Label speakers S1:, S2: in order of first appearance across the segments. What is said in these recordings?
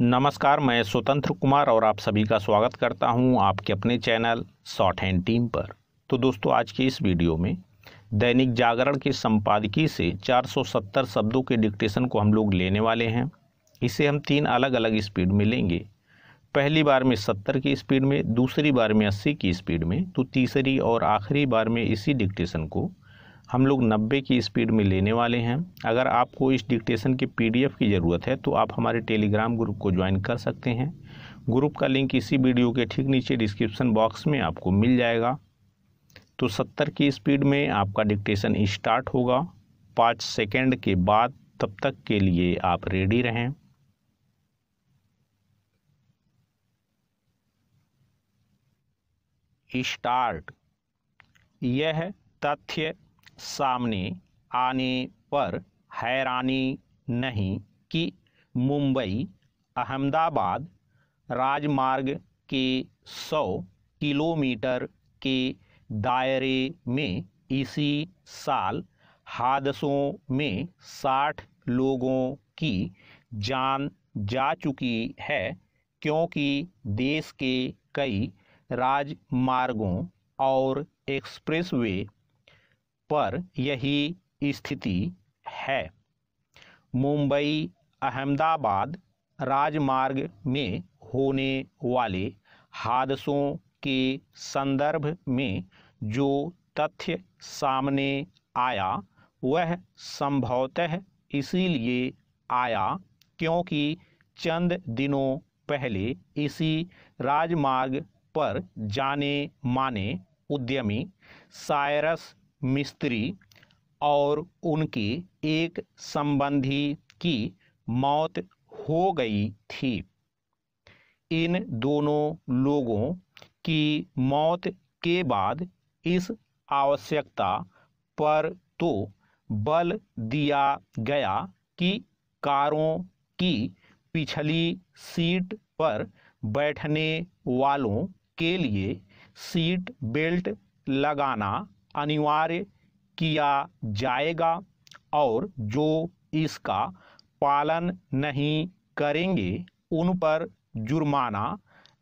S1: नमस्कार, मैं स्वतंत्र कुमार और आप सभी का स्वागत करता हूं आपके अपने चैनल शॉर्ट हैंड टीम पर। तो दोस्तों, आज की इस वीडियो में दैनिक जागरण के संपादकीय से 470 शब्दों के डिक्टेशन को हम लोग लेने वाले हैं। इसे हम 3 अलग अलग स्पीड में लेंगे। पहली बार में 70 की स्पीड में, दूसरी बार में 80 की स्पीड में, तो तीसरी और आखिरी बार में इसी डिक्टेशन को हम लोग 90 की स्पीड में लेने वाले हैं। अगर आपको इस डिक्टेशन की पीडीएफ की ज़रूरत है तो आप हमारे टेलीग्राम ग्रुप को ज्वाइन कर सकते हैं। ग्रुप का लिंक इसी वीडियो के ठीक नीचे डिस्क्रिप्शन बॉक्स में आपको मिल जाएगा। तो 70 की स्पीड में आपका डिक्टेशन स्टार्ट होगा 5 सेकेंड के बाद। तब तक के लिए आप रेडी रहें। स्टार्ट। यह तथ्य सामने आने पर हैरानी नहीं कि मुंबई अहमदाबाद राजमार्ग के 100 किलोमीटर के दायरे में इसी साल हादसों में 60 लोगों की जान जा चुकी है, क्योंकि देश के कई राजमार्गों और एक्सप्रेसवे पर यही स्थिति है। मुंबई अहमदाबाद राजमार्ग में होने वाले हादसों के संदर्भ में जो तथ्य सामने आया वह संभवतः इसीलिए आया क्योंकि चंद दिनों पहले इसी राजमार्ग पर जाने माने उद्यमी साइरस मिस्त्री और उनके एक संबंधी की मौत हो गई थी। इन दोनों लोगों की मौत के बाद इस आवश्यकता पर तो बल दिया गया कि कारों की पिछली सीट पर बैठने वालों के लिए सीट बेल्ट लगाना अनिवार्य किया जाएगा और जो इसका पालन नहीं करेंगे उन पर जुर्माना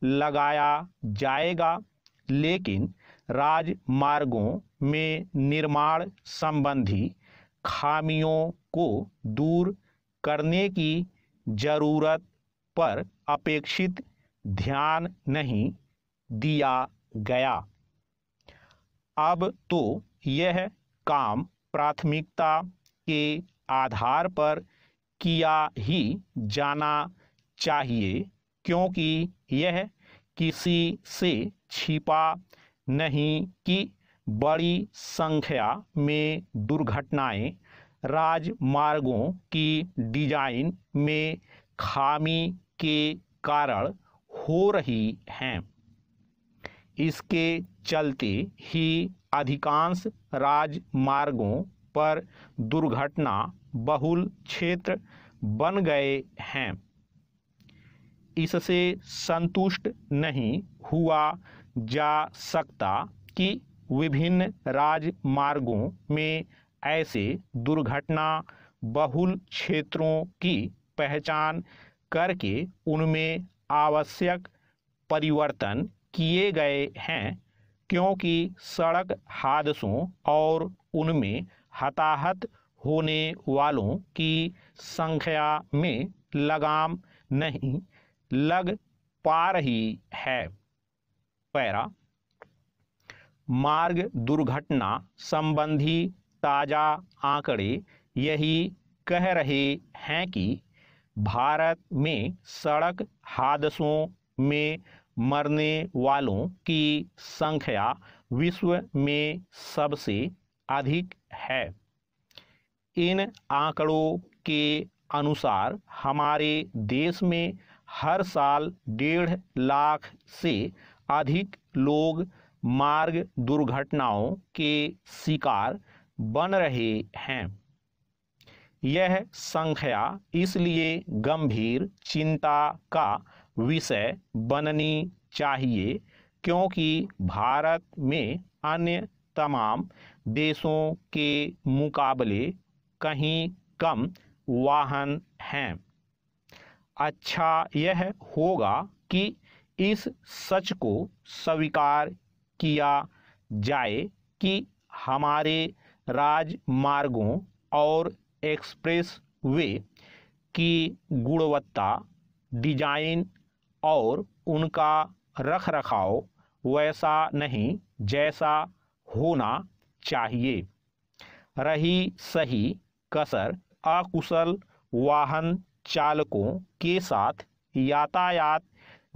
S1: लगाया जाएगा। लेकिन राजमार्गों में निर्माण संबंधी खामियों को दूर करने की जरूरत पर अपेक्षित ध्यान नहीं दिया गया। अब तो यह काम प्राथमिकता के आधार पर किया ही जाना चाहिए, क्योंकि यह किसी से छिपा नहीं कि बड़ी संख्या में दुर्घटनाएं राजमार्गों की डिजाइन में खामी के कारण हो रही हैं। इसके चलते ही अधिकांश राजमार्गों पर दुर्घटना बहुल क्षेत्र बन गए हैं। इससे संतुष्ट नहीं हुआ जा सकता कि विभिन्न राजमार्गों में ऐसे दुर्घटना बहुल क्षेत्रों की पहचान करके उनमें आवश्यक परिवर्तन किए गए हैं, क्योंकि सड़क हादसों और उनमें हताहत होने वालों की संख्या में लगाम नहीं लग पा रही है। पैरा। मार्ग दुर्घटना संबंधी ताजा आंकड़े यही कह रहे हैं कि भारत में सड़क हादसों में मरने वालों की संख्या विश्व में सबसे अधिक है। इन आंकड़ों के अनुसार हमारे देश में हर साल 1.5 लाख से अधिक लोग मार्ग दुर्घटनाओं के शिकार बन रहे हैं। यह संख्या इसलिए गंभीर चिंता का विषय बननी चाहिए क्योंकि भारत में अन्य तमाम देशों के मुकाबले कहीं कम वाहन हैं। अच्छा यह होगा कि इस सच को स्वीकार किया जाए कि हमारे राजमार्गों और एक्सप्रेस वे की गुणवत्ता, डिजाइन और उनका रखरखाव वैसा नहीं जैसा होना चाहिए। रही सही कसर अकुशल वाहन चालकों के साथ यातायात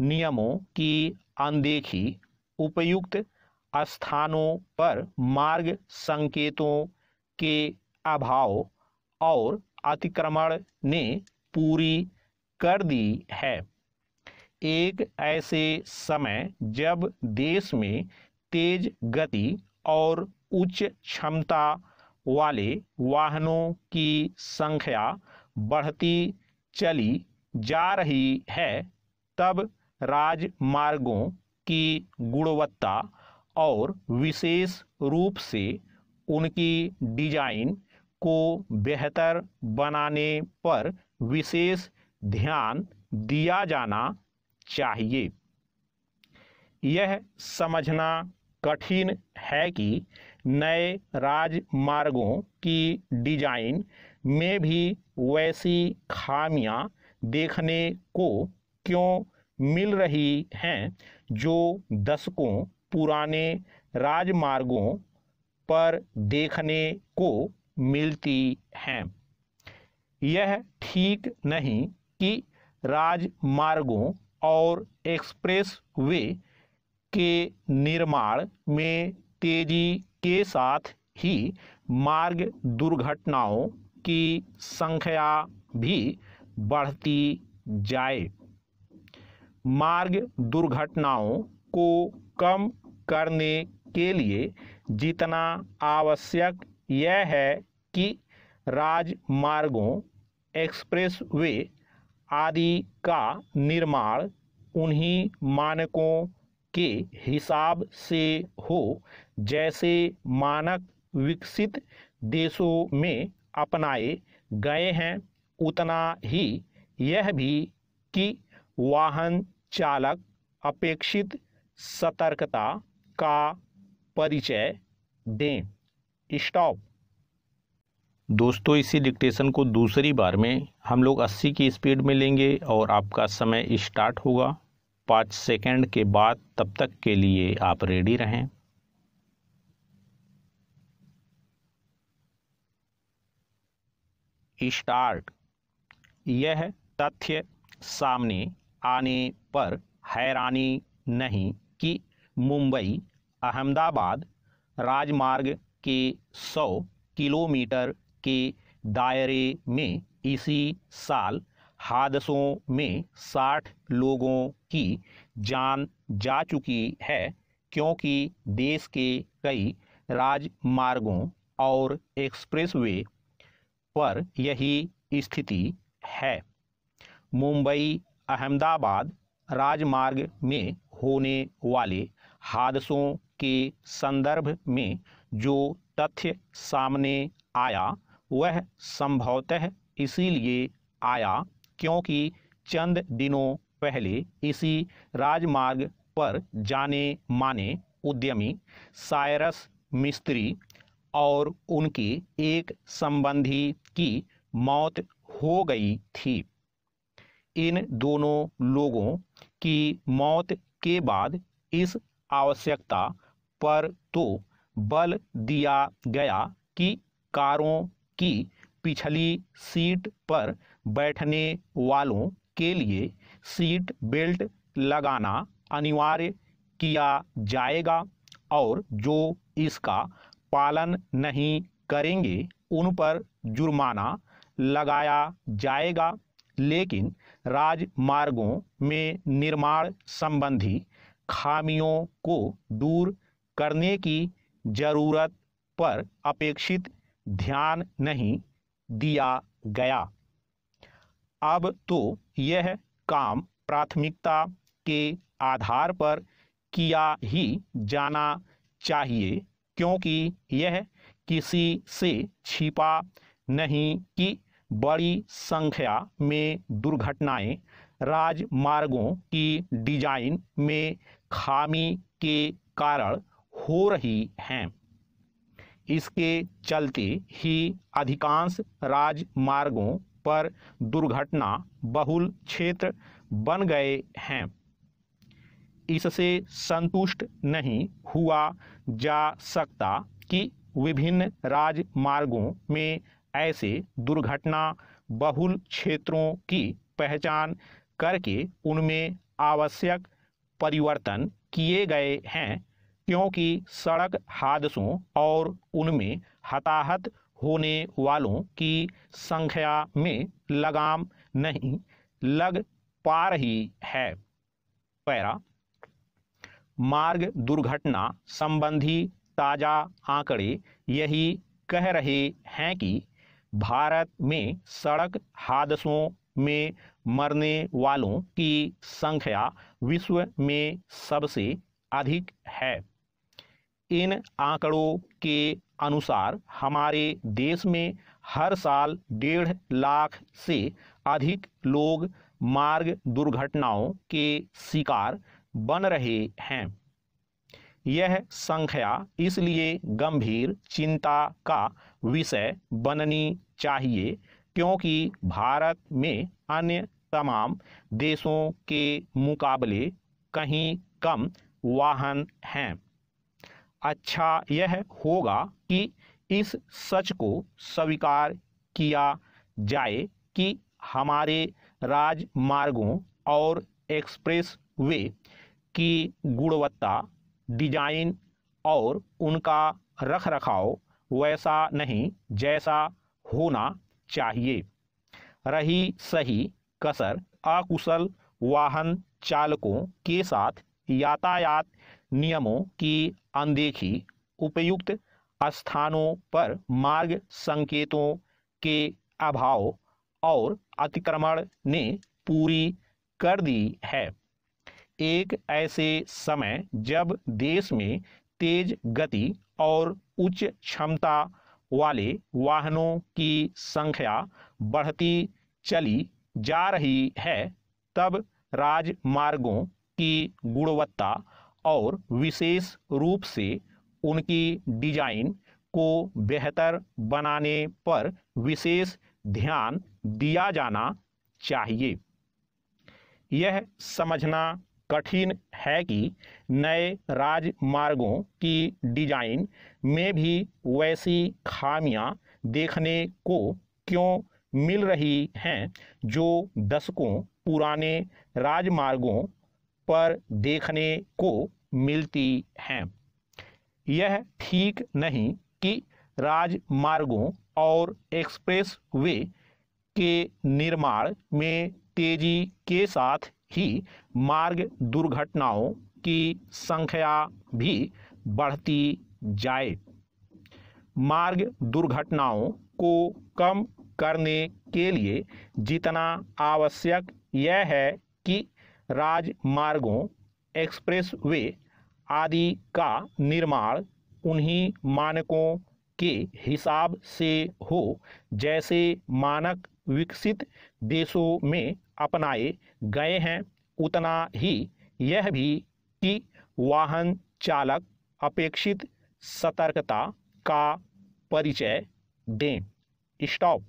S1: नियमों की अनदेखी, उपयुक्त स्थानों पर मार्ग संकेतों के अभाव और अतिक्रमण ने पूरी कर दी है। एक ऐसे समय जब देश में तेज गति और उच्च क्षमता वाले वाहनों की संख्या बढ़ती चली जा रही है, तब राजमार्गों की गुणवत्ता और विशेष रूप से उनकी डिजाइन को बेहतर बनाने पर विशेष ध्यान दिया जाना चाहिए। यह समझना कठिन है कि नए राजमार्गों की डिजाइन में भी वैसी खामियां देखने को क्यों मिल रही हैं जो दशकों पुराने राजमार्गों पर देखने को मिलती हैं। यह ठीक नहीं कि राजमार्गों और एक्सप्रेस वे के निर्माण में तेजी के साथ ही मार्ग दुर्घटनाओं की संख्या भी बढ़ती जाए। मार्ग दुर्घटनाओं को कम करने के लिए जितना आवश्यक यह है कि राजमार्गों, एक्सप्रेसवे आदि का निर्माण उन्हीं मानकों के हिसाब से हो जैसे मानक विकसित देशों में अपनाए गए हैं। उतना ही यह भी कि वाहन चालक अपेक्षित सतर्कता का परिचय दें। स्टॉप। दोस्तों, इसी डिक्टेशन को दूसरी बार में हम लोग 80 की स्पीड में लेंगे और आपका समय स्टार्ट होगा 5 सेकंड के बाद। तब तक के लिए आप रेडी रहें। स्टार्ट। यह तथ्य सामने आने पर हैरानी नहीं कि मुंबई अहमदाबाद राजमार्ग के 100 किलोमीटर के दायरे में इसी साल हादसों में 60 लोगों की जान जा चुकी है, क्योंकि देश के कई राजमार्गों और एक्सप्रेसवे पर यही स्थिति है। मुंबई अहमदाबाद राजमार्ग में होने वाले हादसों के संदर्भ में जो तथ्य सामने आया वह संभवतः इसीलिए आया क्योंकि चंद दिनों पहले इसी राजमार्ग पर जाने माने उद्यमी साइरस मिस्त्री और उनके एक संबंधी की मौत हो गई थी। इन दोनों लोगों की मौत के बाद इस आवश्यकता पर तो बल दिया गया कि कारों की पिछली सीट पर बैठने वालों के लिए सीट बेल्ट लगाना अनिवार्य किया जाएगा और जो इसका पालन नहीं करेंगे उन पर जुर्माना लगाया जाएगा। लेकिन राजमार्गों में निर्माण संबंधी खामियों को दूर करने की जरूरत पर अपेक्षित ध्यान नहीं दिया गया। अब तो यह काम प्राथमिकता के आधार पर किया ही जाना चाहिए, क्योंकि यह किसी से छिपा नहीं कि बड़ी संख्या में दुर्घटनाएं राजमार्गों की डिजाइन में खामी के कारण हो रही हैं। इसके चलते ही अधिकांश राजमार्गों पर दुर्घटना बहुल क्षेत्र बन गए हैं। इससे संतुष्ट नहीं हुआ जा सकता कि विभिन्न राजमार्गों में ऐसे दुर्घटना बहुल क्षेत्रों की पहचान करके उनमें आवश्यक परिवर्तन किए गए हैं, क्योंकि सड़क हादसों और उनमें हताहत होने वालों की संख्या में लगाम नहीं लग पा रही है। पैरा मार्ग दुर्घटना संबंधी ताज़ा आंकड़े यही कह रहे हैं कि भारत में सड़क हादसों में मरने वालों की संख्या विश्व में सबसे अधिक है। इन आंकड़ों के अनुसार हमारे देश में हर साल 1.5 लाख से अधिक लोग मार्ग दुर्घटनाओं के शिकार बन रहे हैं। यह संख्या इसलिए गंभीर चिंता का विषय बननी चाहिए क्योंकि भारत में अन्य तमाम देशों के मुकाबले कहीं कम वाहन हैं। अच्छा यह होगा कि इस सच को स्वीकार किया जाए कि हमारे राजमार्गों और एक्सप्रेस वे की गुणवत्ता, डिजाइन और उनका रखरखाव वैसा नहीं जैसा होना चाहिए। रही सही कसर अकुशल वाहन चालकों के साथ यातायात नियमों की अनदेखी, उपयुक्त स्थानों पर मार्ग संकेतों के अभाव और अतिक्रमण ने पूरी कर दी है। एक ऐसे समय जब देश में तेज गति और उच्च क्षमता वाले वाहनों की संख्या बढ़ती चली जा रही है, तब राजमार्गों की गुणवत्ता और विशेष रूप से उनकी डिजाइन को बेहतर बनाने पर विशेष ध्यान दिया जाना चाहिए। यह समझना कठिन है कि नए राजमार्गों की डिजाइन में भी वैसी खामियां देखने को क्यों मिल रही हैं जो दशकों पुराने राजमार्गों पर देखने को मिलती हैं। यह ठीक नहीं कि राजमार्गों और एक्सप्रेस वे के निर्माण में तेजी के साथ ही मार्ग दुर्घटनाओं की संख्या भी बढ़ती जाए। मार्ग दुर्घटनाओं को कम करने के लिए जितना आवश्यक यह है कि राजमार्गों, एक्सप्रेसवे आदि का निर्माण उन्हीं मानकों के हिसाब से हो जैसे मानक विकसित देशों में अपनाए गए हैं। उतना ही यह भी कि वाहन चालक अपेक्षित सतर्कता का परिचय दें। स्टॉप।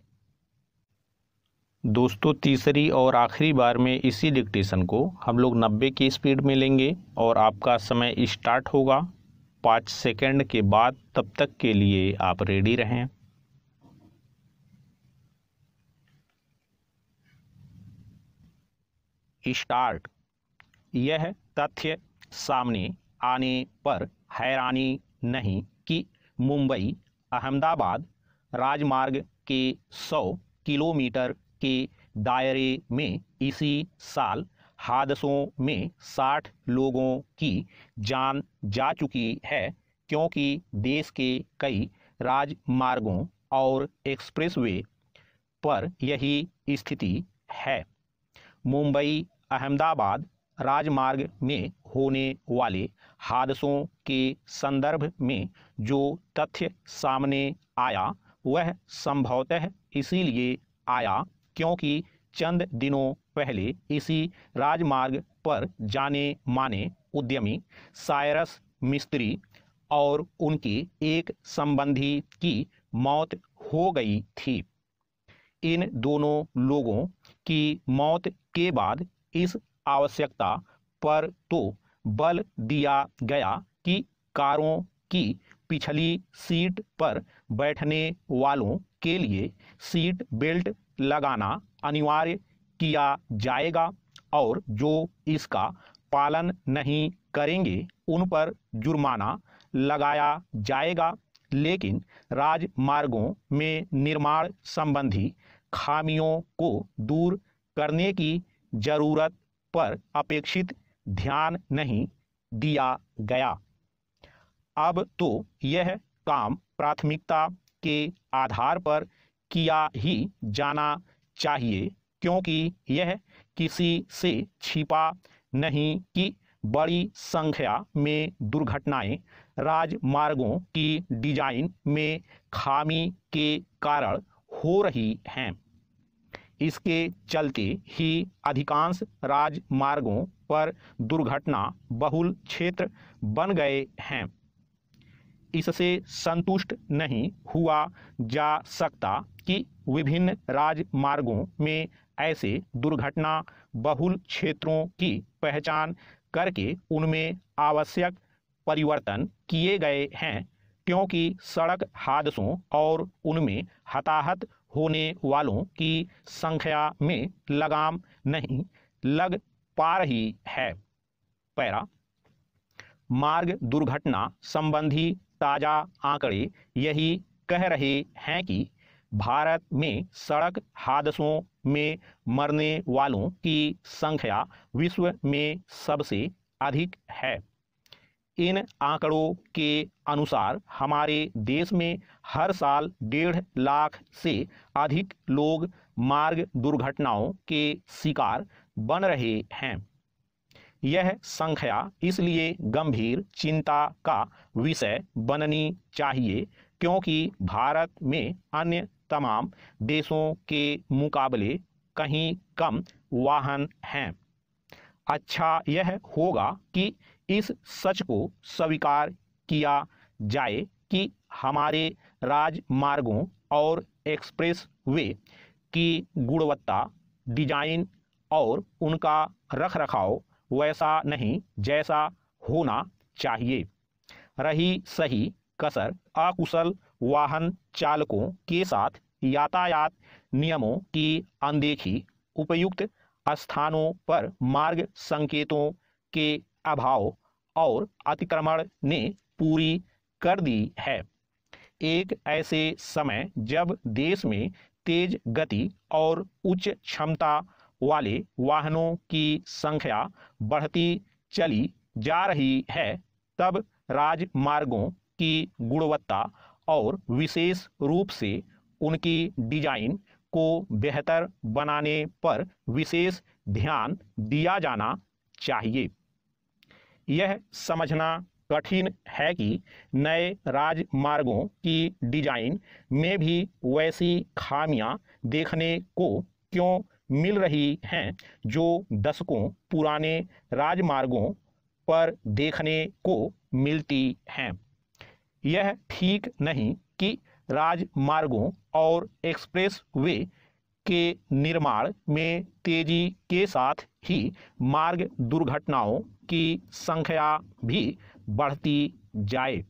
S1: दोस्तों, तीसरी और आखिरी बार में इसी डिक्टेशन को हम लोग 90 की स्पीड में लेंगे और आपका समय स्टार्ट होगा 5 सेकंड के बाद। तब तक के लिए आप रेडी रहें। स्टार्ट। यह तथ्य सामने आने पर हैरानी नहीं कि मुंबई अहमदाबाद राजमार्ग के 100 किलोमीटर के दायरे में इसी साल हादसों में 60 लोगों की जान जा चुकी है, क्योंकि देश के कई राजमार्गों और एक्सप्रेसवे पर यही स्थिति है। मुंबई अहमदाबाद राजमार्ग में होने वाले हादसों के संदर्भ में जो तथ्य सामने आया वह संभवतः इसीलिए आया, क्योंकि चंद दिनों पहले इसी राजमार्ग पर जाने माने उद्यमी साइरस मिस्त्री और उनके एक संबंधी की मौत हो गई थी। इन दोनों लोगों की मौत के बाद इस आवश्यकता पर तो बल दिया गया कि कारों की पिछली सीट पर बैठने वालों के लिए सीट बेल्ट लगाना अनिवार्य किया जाएगा और जो इसका पालन नहीं करेंगे उन पर जुर्माना लगाया जाएगा। लेकिन राजमार्गों में निर्माण संबंधी खामियों को दूर करने की जरूरत पर अपेक्षित ध्यान नहीं दिया गया। अब तो यह काम प्राथमिकता के आधार पर किया ही जाना चाहिए, क्योंकि यह किसी से छिपा नहीं कि बड़ी संख्या में दुर्घटनाएं राजमार्गों की डिजाइन में खामी के कारण हो रही हैं। इसके चलते ही अधिकांश राजमार्गों पर दुर्घटना बहुल क्षेत्र बन गए हैं। इससे संतुष्ट नहीं हुआ जा सकता कि विभिन्न राजमार्गों में ऐसे दुर्घटना बहुल क्षेत्रों की पहचान करके उनमें आवश्यक परिवर्तन किए गए हैं, क्योंकि सड़क हादसों और उनमें हताहत होने वालों की संख्या में लगाम नहीं लग पा रही है। पैरा मार्ग दुर्घटना संबंधी ताजा आंकड़े यही कह रहे हैं कि भारत में सड़क हादसों में मरने वालों की संख्या विश्व में सबसे अधिक है। इन आंकड़ों के अनुसार हमारे देश में हर साल 1.5 लाख से अधिक लोग मार्ग दुर्घटनाओं के शिकार बन रहे हैं। यह संख्या इसलिए गंभीर चिंता का विषय बननी चाहिए क्योंकि भारत में अन्य तमाम देशों के मुकाबले कहीं कम वाहन हैं। अच्छा यह होगा कि इस सच को स्वीकार किया जाए कि हमारे राजमार्गों और एक्सप्रेस वे की गुणवत्ता, डिजाइन और उनका रखरखाव वैसा नहीं जैसा होना चाहिए। रही सही कसर अकुशल वाहन चालकों के साथ यातायात नियमों की अनदेखी, उपयुक्त स्थानों पर मार्ग संकेतों के अभाव और अतिक्रमण ने पूरी कर दी है। एक ऐसे समय जब देश में तेज गति और उच्च क्षमता वाले वाहनों की संख्या बढ़ती चली जा रही है, तब राजमार्गों की गुणवत्ता और विशेष रूप से उनकी डिजाइन को बेहतर बनाने पर विशेष ध्यान दिया जाना चाहिए। यह समझना कठिन है कि नए राजमार्गों की डिजाइन में भी वैसी खामियां देखने को क्यों मिल रही हैं जो दशकों पुराने राजमार्गों पर देखने को मिलती हैं। यह ठीक नहीं कि राजमार्गों और एक्सप्रेस वे के निर्माण में तेजी के साथ ही मार्ग दुर्घटनाओं की संख्या भी बढ़ती जाए।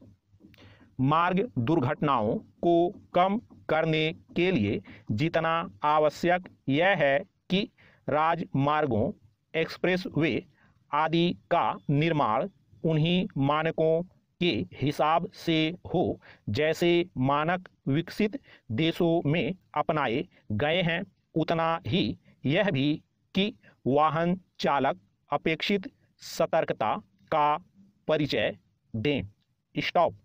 S1: मार्ग दुर्घटनाओं को कम करने के लिए जितना आवश्यक यह है कि राजमार्गों, एक्सप्रेस वे आदि का निर्माण उन्हीं मानकों के हिसाब से हो जैसे मानक विकसित देशों में अपनाए गए हैं, उतना ही यह भी कि वाहन चालक अपेक्षित सतर्कता का परिचय दें। स्टॉप।